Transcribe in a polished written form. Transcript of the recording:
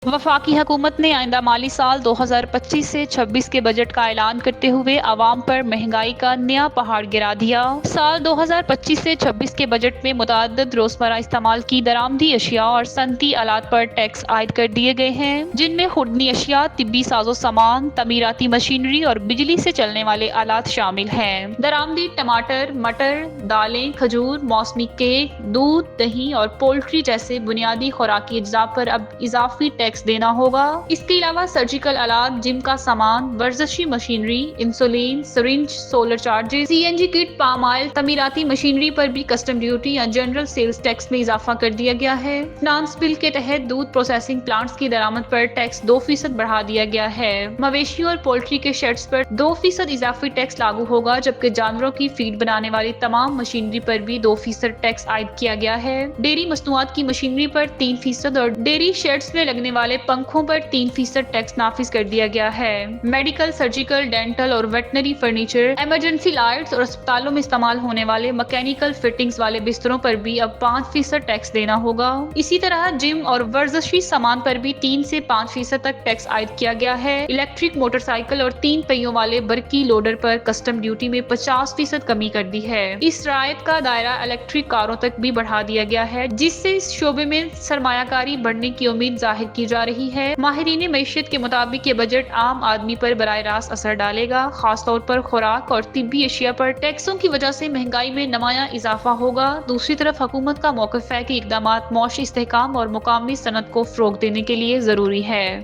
वफाकी हुकूमत ने आइंदा माली साल 2025 से 26 के बजट का ऐलान करते हुए आवाम पर महंगाई का नया पहाड़ गिरा दिया। साल 2025 से 26 के बजट में मुतअद्दिद रोजमर्रा इस्तेमाल की दरामदी अशिया और सनती आलात पर टैक्स आयद कर दिए गए हैं, जिनमें खुर्दनी अशिया, तिब्बी साजो सामान, तमीराती मशीनरी और बिजली से चलने वाले आलात शामिल हैं। दरामदी टमाटर, मटर, दालें, खजूर, मौसमी केक, दूध, दही और पोल्ट्री जैसे बुनियादी खुराकी अज्जा पर अब इजाफी टैक्स देना होगा। इसके अलावा सर्जिकल आलात, जिम का सामान, वर्जिशी machinery, insulin, syringe, solar chargers, CNG kit, palm oil, तमीराती मशीनरी पर भी कस्टम ड्यूटी या जनरल सेल्स टैक्स में इजाफा कर दिया गया है। फिनांस बिल के तहत दूध प्रोसेसिंग प्लांट्स की दरामद पर टैक्स 2% बढ़ा दिया गया है। मवेशियों और पोल्ट्री के शेड्स पर 2% इजाफी टैक्स लागू होगा, जबकि जानवरों की फीड बनाने वाली तमाम मशीनरी पर भी 2% टैक्स आयद किया गया है। डेयरी मसनूआत की मशीनरी पर 3% और डेयरी शेड्स में लगने वाले पंखों पर 3% टैक्स नाफिज कर दिया गया है। मेडिकल, सर्जिकल, डेंटल और वेटनरी फर्नीचर, इमरजेंसी लाइट्स और अस्पतालों में इस्तेमाल होने वाले मैकेनिकल फिटिंग्स वाले बिस्तरों पर भी अब 5% टैक्स देना होगा। इसी तरह जिम और वर्जिशी सामान पर भी 3 से 5% तक टैक्स आयद किया गया है। इलेक्ट्रिक मोटरसाइकिल और 3 पहियों वाले बरकी लोडर पर कस्टम ड्यूटी में 50% कमी कर दी है। इस रायत का दायरा इलेक्ट्रिक कारों तक भी बढ़ा दिया गया है, जिससे इस शोबे में सरमायाकारी बढ़ने की उम्मीद जाहिर की जा रही है। माहिरीन मईशत के मुताबिक ये बजट आम आदमी पर बराह रास्त असर डालेगा, खासतौर पर खुराक और तिब्बी अशिया पर टैक्सों की वजह से महंगाई में नुमाया इजाफा होगा। दूसरी तरफ हुकूमत का मौक़िफ़ है कि इक़दामात मौशी इस्तेहकाम और मुकामी सनत को फ़रोग़ देने के लिए ज़रूरी है।